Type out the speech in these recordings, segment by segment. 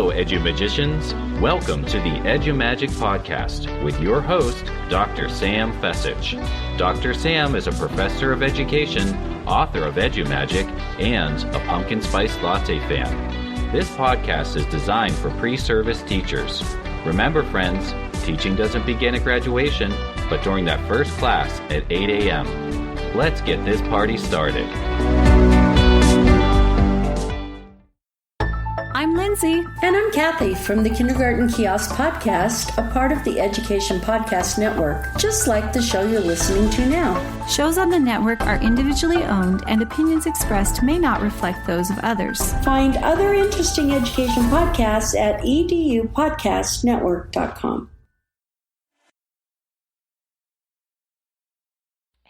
Hello, EduMagicians. Welcome to the EduMagic podcast with your host, Dr. Sam Fesich. Dr. Sam is a professor of education, author of EduMagic, and a pumpkin spice latte fan. This podcast is designed for pre-service teachers. Remember, friends, teaching doesn't begin at graduation, but during that first class at 8 a.m. Let's get this party started. I'm Lindsay. And I'm Kathy from the Kindergarten Kiosk Podcast, a part of the Education Podcast Network, just like the show you're listening to now. Shows on the network are individually owned, and opinions expressed may not reflect those of others. Find other interesting education podcasts at edupodcastnetwork.com.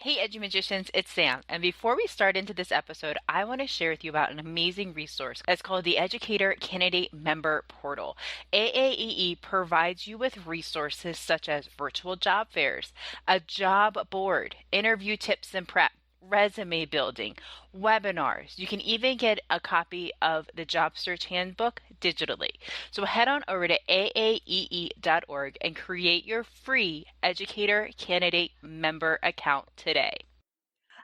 Hey EduMagicians, it's Sam, and before we start into this episode, I want to share with you about an amazing resource. It's called the Educator Candidate Member Portal. AAEE provides you with resources such as virtual job fairs, a job board, interview tips and prep, resume building, webinars. You can even get a copy of the Job Search Handbook digitally. So head on over to aaee.org and create your free Educator Candidate Member account today.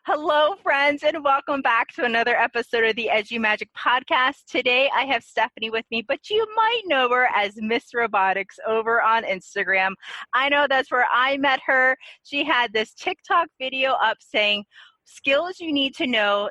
Hello, friends, and welcome back to another episode of the EduMagic podcast. Today, I have Stephanie with me, but you might know her as Ms Robotics over on Instagram. I know that's where I met her. She had this TikTok video up saying, skills you need to know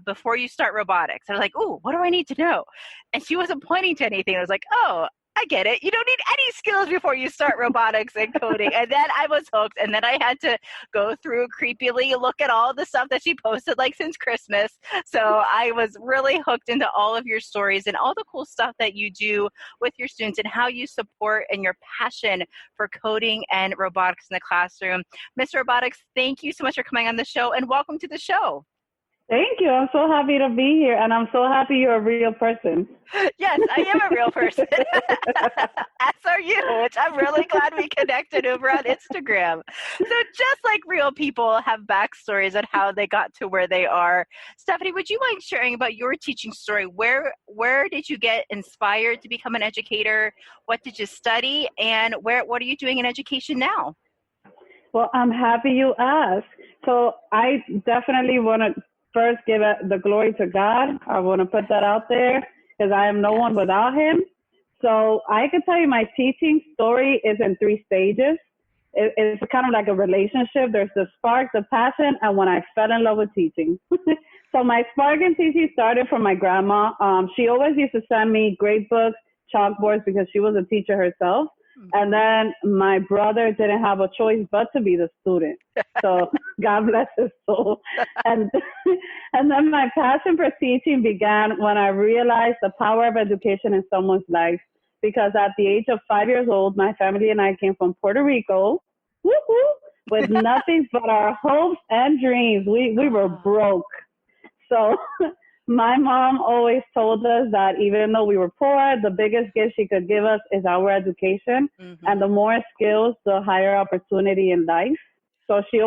before you start robotics. I was like, ooh, what do I need to know? And she wasn't pointing to anything. I was like, oh, I get it. You don't need any skills before you start robotics and coding. And then I was hooked. And then I had to go through creepily, look at all the stuff that she posted like since Christmas. So I was really hooked into all of your stories and all the cool stuff that you do with your students and how you support and your passion for coding and robotics in the classroom. Ms. Robotics, thank you so much for coming on the show and welcome to the show. Thank you. I'm so happy to be here, and I'm so happy you're a real person. Yes, I am a real person. As are you, which I'm really glad we connected over on Instagram. So just like real people have backstories on how they got to where they are, Stephanie, would you mind sharing about your teaching story? Where did you get inspired to become an educator? What did you study? And what are you doing in education now? Well, I'm happy you asked. So I definitely want to first give the glory to God. I want to put that out there because I am no one without him. So I can tell you my teaching story is in 3 stages. It's kind of like a relationship. There's the spark, the passion, and when I fell in love with teaching. So my spark in teaching started from my grandma. She always used to send me grade books, chalkboards, because she was a teacher herself. And then my brother didn't have a choice but to be the student. So God bless his soul. And then my passion for teaching began when I realized the power of education in someone's life. Because at the age of 5 years old, my family and I came from Puerto Rico, with nothing but our hopes and dreams. We were broke. So my mom always told us that even though we were poor, the biggest gift she could give us is our education. Mm-hmm. And the more skills, the higher opportunity in life. So she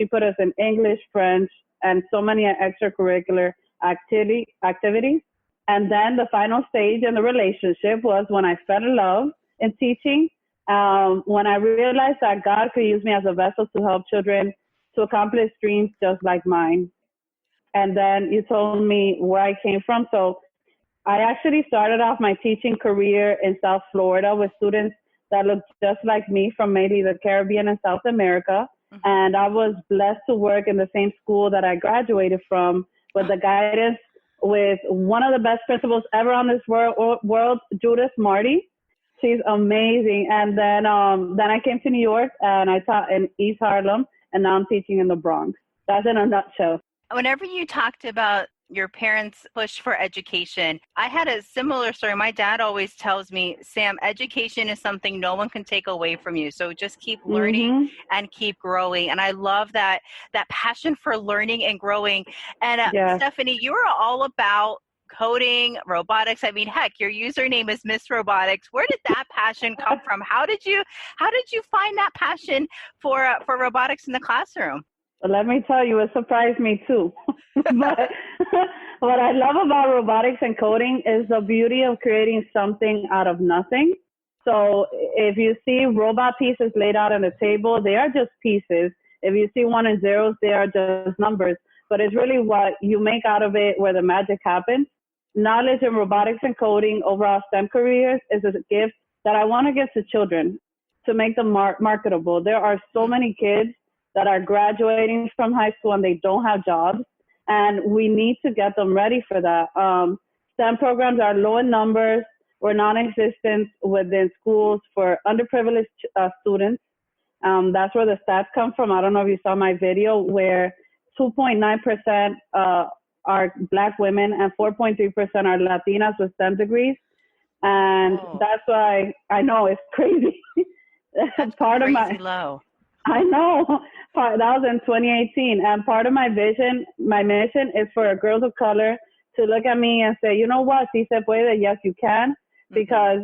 put us in English, French, and so many extracurricular activities. And then the final stage in the relationship was when I fell in love in teaching, when I realized that God could use me as a vessel to help children to accomplish dreams just like mine. And then you told me where I came from. So I actually started off my teaching career in South Florida with students that looked just like me from mainly the Caribbean and South America. Mm-hmm. And I was blessed to work in the same school that I graduated from with the guidance with one of the best principals ever on this world, Judith Marty. She's amazing. And then I came to New York and I taught in East Harlem, and now I'm teaching in the Bronx. That's in a nutshell. Whenever you talked about your parents' push for education, I had a similar story. My dad always tells me, Sam, education is something no one can take away from you. So just keep learning and keep growing. And I love that passion for learning and growing. And Stephanie, you are all about coding, robotics. I mean, heck, your username is Ms Robotics. Where did that passion come from? How did you find that passion for robotics in the classroom? Let me tell you, it surprised me too. but what I love about robotics and coding is the beauty of creating something out of nothing. So if you see robot pieces laid out on the table, they are just pieces. If you see one and zeros, they are just numbers. But it's really what you make out of it where the magic happens. Knowledge in robotics and coding, overall STEM careers, is a gift that I want to give to children to make them marketable. There are so many kids that are graduating from high school and they don't have jobs, and we need to get them ready for that. STEM programs are low in numbers or non-existent within schools for underprivileged students. That's where the stats come from. I don't know if you saw my video where 2.9% are Black women and 4.3% are Latinas with STEM degrees. And that's why I know it's crazy. That's part crazy of my low. I know. That was in 2018. And part of my vision, my mission is for girls of color to look at me and say, you know what, si se puede, yes, you can. Because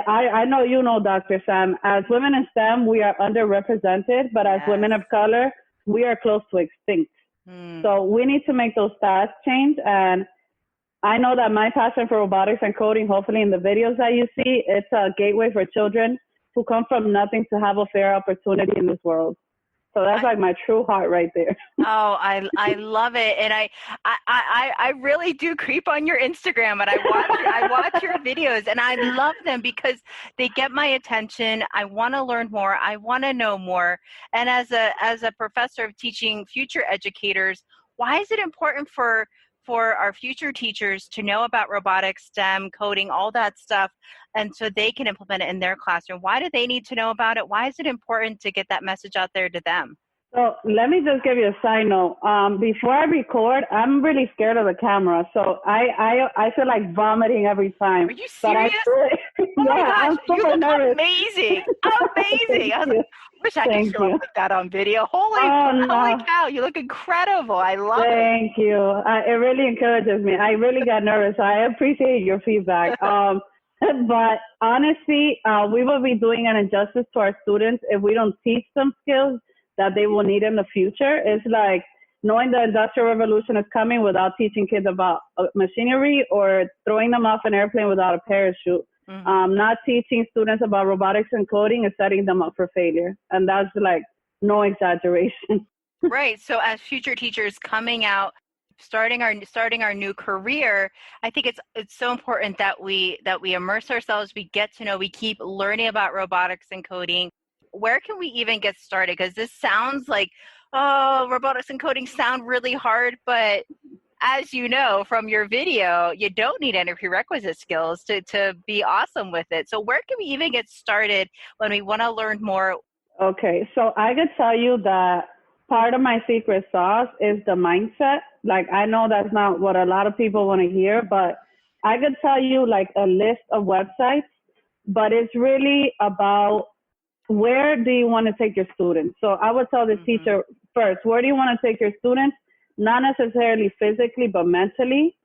I know you know, Dr. Sam, as women in STEM, we are underrepresented, but as women of color, we are close to extinct. So we need to make those stats change. And I know that my passion for robotics and coding, hopefully in the videos that you see, it's a gateway for children who come from nothing to have a fair opportunity in this world. So that's like my true heart right there. Oh, I love it. And I really do creep on your Instagram, and I watch your videos, and I love them because they get my attention. I want to learn more. I want to know more. And as a professor of teaching future educators, why is it important for our future teachers to know about robotics, STEM, coding, all that stuff, and so they can implement it in their classroom? Why do they need to know about it? Why is it important to get that message out there to them? So let me just give you a side note. Before I record, I'm really scared of the camera. So I feel like vomiting every time. Are you serious? Oh my gosh, you look amazing. Amazing. I wish I could show up like that on video. Holy cow, you look incredible. I love it. Thank you. It really encourages me. I really got nervous. I appreciate your feedback. But honestly, we will be doing an injustice to our students if we don't teach them skills that they will need in the future. It's like knowing the Industrial Revolution is coming without teaching kids about machinery, or throwing them off an airplane without a parachute. Not teaching students about robotics and coding is setting them up for failure. And that's like no exaggeration. Right. So as future teachers coming out, starting our new career, I think it's so important that we immerse ourselves, we get to know, we keep learning about robotics and coding. Where can we even get started? Because this sounds like, robotics and coding sound really hard, but as you know from your video, you don't need any prerequisite skills to be awesome with it. So where can we even get started when we want to learn more? Okay, so I could tell you that part of my secret sauce is the mindset. Like, I know that's not what a lot of people want to hear, but I could tell you like a list of websites, but it's really about where do you want to take your students? So I would tell the teacher first, where do you want to take your students? Not necessarily physically, but mentally.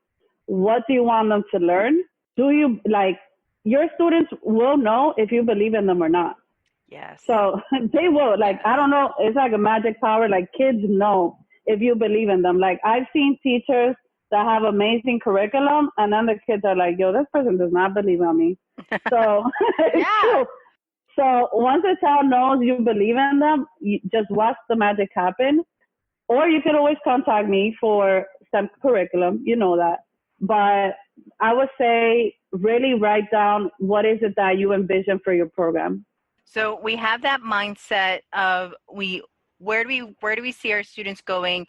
What do you want them to learn? Do you, like, your students will know if you believe in them or not. Yes. So they will, like, I don't know, it's like a magic power. Like, kids know if you believe in them. Like, I've seen teachers that have amazing curriculum, and then the kids are like, yo, this person does not believe on me. So it's true. So once a child knows you believe in them, you just watch the magic happen. Or you can always contact me for some curriculum, you know that. But I would say really write down what is it that you envision for your program. So we have that mindset of where do we see our students going?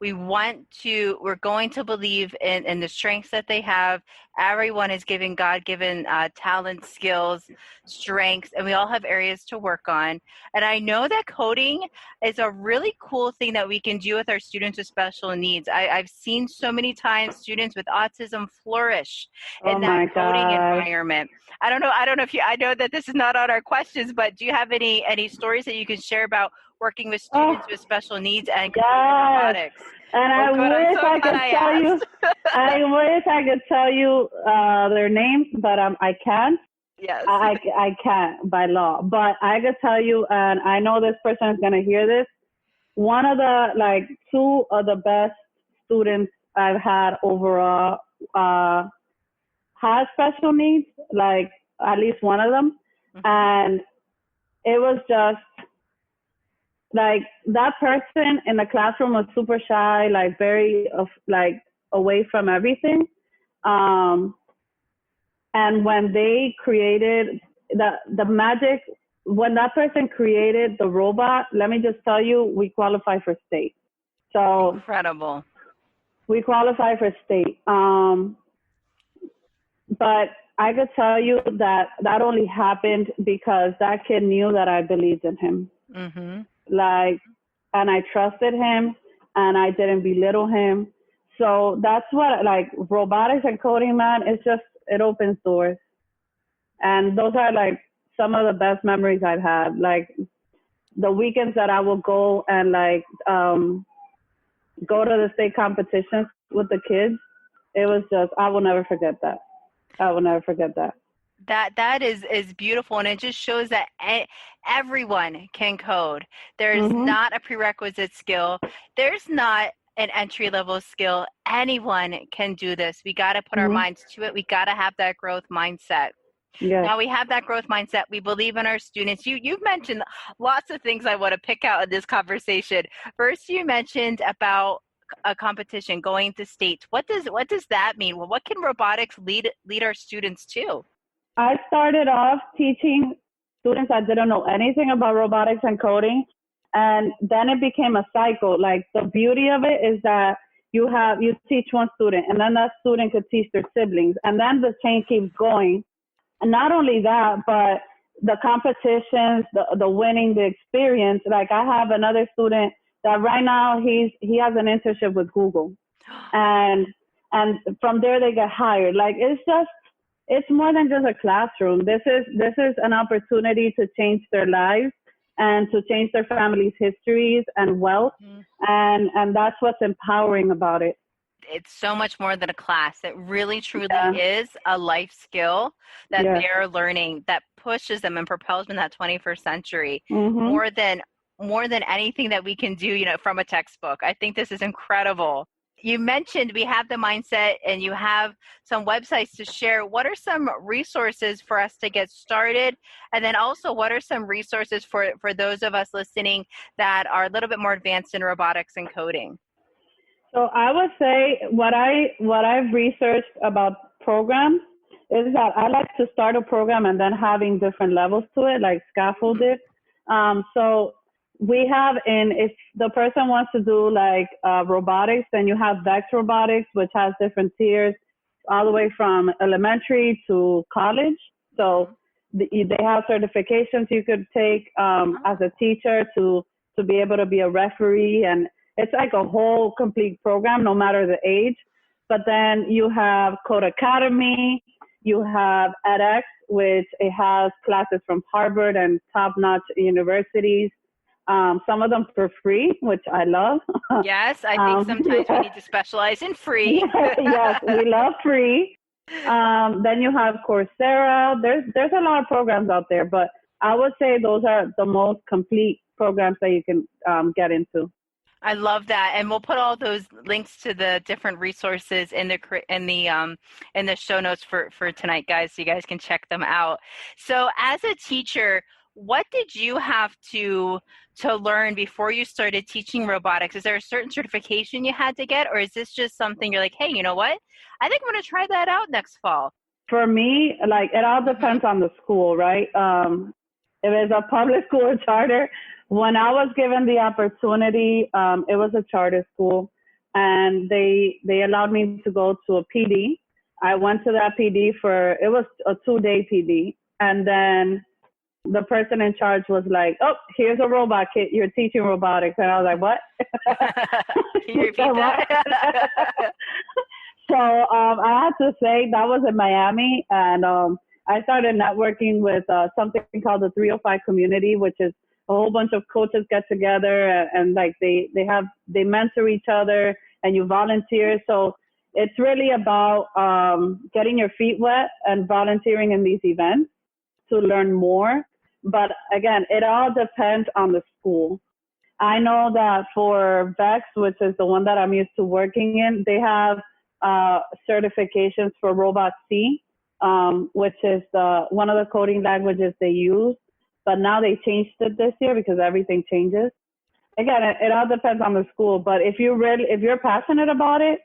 We're going to believe in the strengths that they have. Everyone is given God-given talent, skills, strengths, and we all have areas to work on. And I know that coding is a really cool thing that we can do with our students with special needs. I've seen so many times students with autism flourish in that coding environment. I don't know if I know that this is not on our questions, but do you have any stories that you can share about working with students with special needs and robotics? And I wish I could tell you their names, but I can't. Yes. I can't by law, but I could tell you, and I know this person is going to hear this. One of the, like, two of the best students I've had overall has special needs, like at least one of them. And it was just like that person in the classroom was super shy, like very like away from everything. And when they created the magic, when that person created the robot, let me just tell you, we qualify for state. So incredible. We qualify for state. But I could tell you that only happened because that kid knew that I believed in him. Like, and I trusted him, and I didn't belittle him. So that's what, like, robotics and coding, man, it's just, it opens doors. And those are, like, some of the best memories I've had. Like, the weekends that I will go and, like, go to the state competitions with the kids, it was just, I will never forget that. I will never forget that. That is beautiful, and it just shows that everyone can code. There's not a prerequisite skill. There's not an entry-level skill. Anyone can do this. We got to put our minds to it. We got to have that growth mindset. Yes. Now we have that growth mindset. We believe in our students. You've mentioned lots of things I want to pick out in this conversation. First, you mentioned about a competition going to states. What does that mean? Well, what can robotics lead our students to? I started off teaching students that didn't know anything about robotics and coding, and then it became a cycle. Like, the beauty of it is that you teach one student, and then that student could teach their siblings, and then the chain keeps going. And not only that, but the competitions, the winning, the experience. Like, I have another student that right now he has an internship with Google, and from there they get hired. Like, it's more than just a classroom. This is an opportunity to change their lives and to change their family's histories and wealth. And that's what's empowering about it. It's so much more than a class. It really, truly is a life skill that they're learning that pushes them and propels them in that 21st century more than anything that we can do, from a textbook. I think this is incredible. You mentioned we have the mindset and you have some websites to share. What are some resources for us to get started? And then also, what are some resources for those of us listening that are a little bit more advanced in robotics and coding? So I would say what I've researched about programs is that I like to start a program and then having different levels to it, like scaffolded. So we have if the person wants to do like robotics, then you have Vex Robotics, which has different tiers all the way from elementary to college. So they have certifications you could take as a teacher to be able to be a referee, and it's like a whole complete program, no matter the age. But then you have Code Academy, you have edX, which it has classes from Harvard and top-notch universities. Some of them for free, which I love. Yes, I think sometimes we need to specialize in free. Yes, we love free. Then you have Coursera. There's a lot of programs out there, but I would say those are the most complete programs that you can get into. I love that, and we'll put all those links to the different resources in the show notes for tonight, guys, so you guys can check them out. So, as a teacher, what did you have to learn before you started teaching robotics? Is there a certain certification you had to get, or is this just something you're like, hey, you know what? I think I'm going to try that out next fall. For me, like, it all depends on the school, right? If it's a public school or charter, when I was given the opportunity, it was a charter school, and they allowed me to go to a PD. I went to that PD it was a 2-day PD, and then the person in charge was like, "Oh, here's a robot kit. You're teaching robotics." And I was like, "What?" Can you repeat that? So I had to say that was in Miami, and I started networking with something called the 305 community, which is a whole bunch of coaches get together and like they mentor each other and you volunteer. So it's really about getting your feet wet and volunteering in these events to learn more. But again, it all depends on the school. I know that for VEX, which is the one that I'm used to working in, they have certifications for Robot C, which is one of the coding languages they use. But now they changed it this year because everything changes. Again, it all depends on the school. But if you're passionate about it,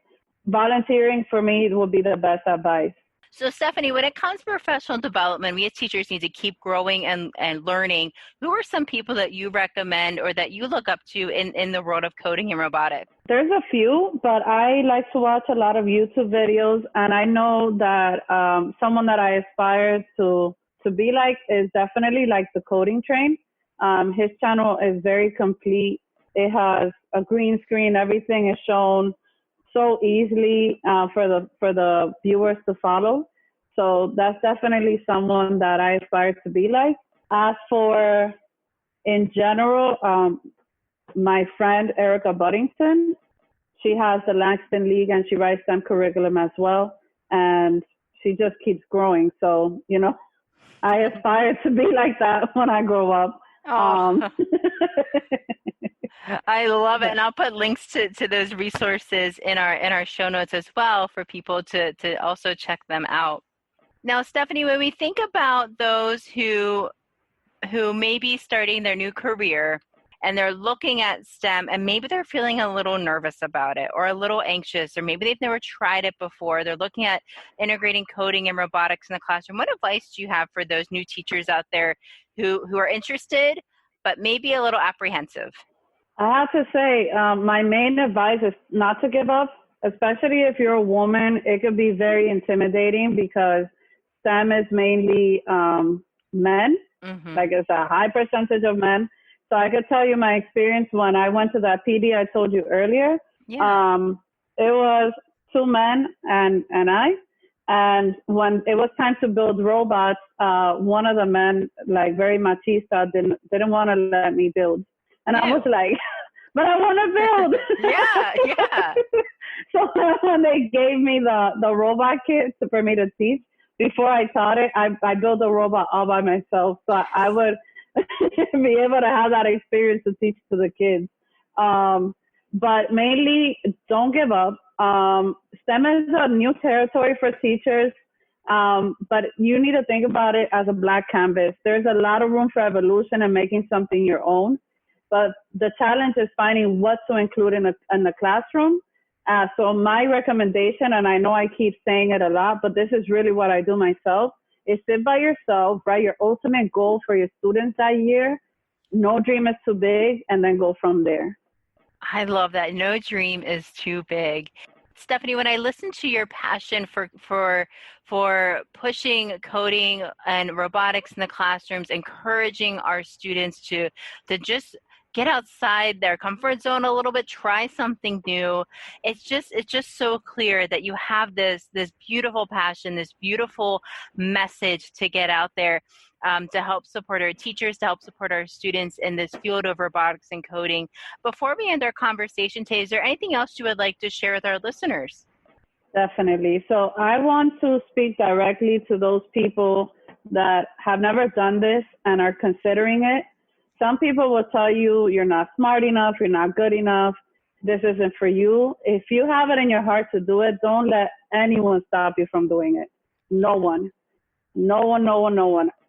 volunteering for me would be the best advice. So Stephanie, when it comes to professional development, we as teachers need to keep growing and learning. Who are some people that you recommend or that you look up to in the world of coding and robotics? There's a few, but I like to watch a lot of YouTube videos, and I know that someone that I aspire to be like is definitely like the Coding Train. His channel is very complete. It has a green screen. Everything is shown so easily for the viewers to follow. So that's definitely someone that I aspire to be like. As for in general, my friend Erica Buddington, she has the Langston League and she writes STEM curriculum as well. And she just keeps growing. So, I aspire to be like that when I grow up. I love it. And I'll put links to those resources in our show notes as well for people to also check them out. Now, Stephanie, when we think about those who may be starting their new career and they're looking at STEM and maybe they're feeling a little nervous about it or a little anxious, or maybe they've never tried it before, they're looking at integrating coding and robotics in the classroom, what advice do you have for those new teachers out there who are interested but maybe a little apprehensive? I have to say, my main advice is not to give up, especially if you're a woman. It could be very intimidating because STEM is mainly men, like it's a high percentage of men. So I could tell you my experience when I went to that PD I told you earlier. Yeah. It was 2 men and I. And when it was time to build robots, one of the men, like very machista, didn't want to let me build. And I was like, but I want to build. Yeah. So when they gave me the robot kit for me to teach, before I taught it, I built a robot all by myself. So I would be able to have that experience to teach to the kids. But mainly, don't give up. STEM is a new territory for teachers, but you need to think about it as a blank canvas. There's a lot of room for evolution and making something your own. But the challenge is finding what to include in the classroom. So my recommendation, and I know I keep saying it a lot, but this is really what I do myself, is sit by yourself, write your ultimate goal for your students that year. No dream is too big, and then go from there. I love that. No dream is too big. Stephanie, when I listen to your passion for pushing coding and robotics in the classrooms, encouraging our students to just get outside their comfort zone a little bit, try something new. It's just so clear that you have this beautiful passion, this beautiful message to get out there to help support our teachers, to help support our students in this field of robotics and coding. Before we end our conversation today, is there anything else you would like to share with our listeners? Definitely. So I want to speak directly to those people that have never done this and are considering it. Some people will tell you you're not smart enough, you're not good enough, this isn't for you. If you have it in your heart to do it, don't let anyone stop you from doing it. No one.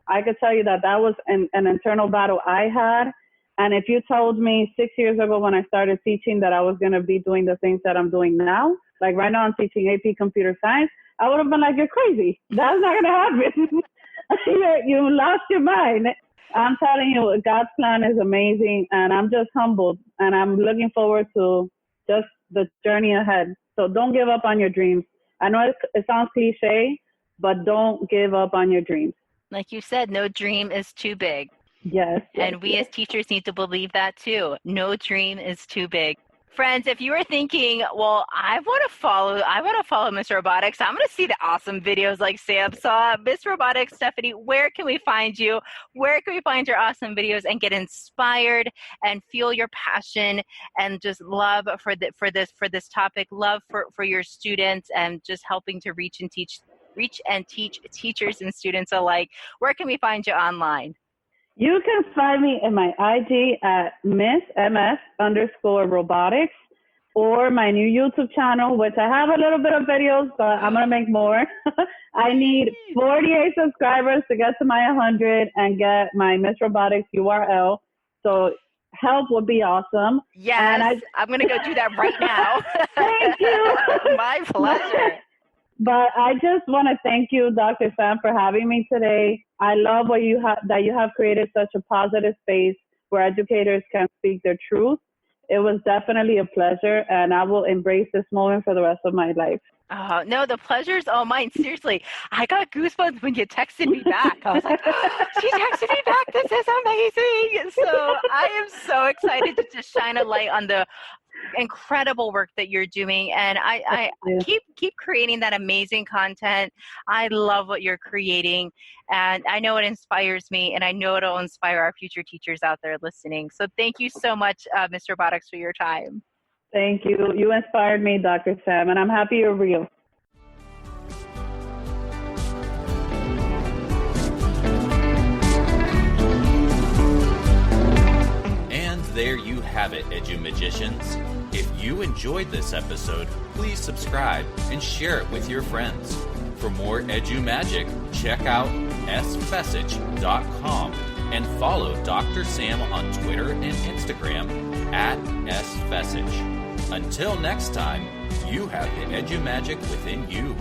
I could tell you that was an internal battle I had. And if you told me 6 years ago when I started teaching that I was going to be doing the things that I'm doing now, like right now I'm teaching AP Computer Science, I would have been like, you're crazy. That's not going to happen. You lost your mind. I'm telling you, God's plan is amazing, and I'm just humbled, and I'm looking forward to just the journey ahead. So don't give up on your dreams. I know it sounds cliche, but don't give up on your dreams. Like you said, no dream is too big. Yes. And we as teachers need to believe that too. No dream is too big. Friends, if you are thinking, well, I want to follow Ms Robotics, I'm going to see the awesome videos like Sam saw. Ms Robotics, Stephanie, where can we find you? Where can we find your awesome videos and get inspired and feel your passion and just love for this topic, love for your students and just helping to reach and teach teachers and students alike? Where can we find you online? You can find me in my IG at Ms_Robotics, or my new YouTube channel, which I have a little bit of videos, but I'm going to make more. I need 48 subscribers to get to my 100 and get my Ms Robotics URL. So help would be awesome. Yes, and I'm going to go do that right now. Thank you. My pleasure. But I just want to thank you, Dr. Sam, for having me today. I love what that you have created such a positive space where educators can speak their truth. It was definitely a pleasure, and I will embrace this moment for the rest of my life. Oh, no, the pleasure's all mine. Seriously, I got goosebumps when you texted me back. I was like, she texted me back. This is amazing. So I am so excited to just shine a light on the incredible work that you're doing, and I keep creating that amazing content. I love what you're creating, and I know it inspires me, and I know it'll inspire our future teachers out there listening. So thank you so much, Ms Robotics, for your time. Thank you. You inspired me, Dr. Sam, and I'm happy you're real. And there you have it, EduMagicians. If you enjoyed this episode, please subscribe and share it with your friends. For more EduMagic, check out sfessage.com and follow Dr. Sam on Twitter and Instagram at sfessage. Until next time, you have the EduMagic within you.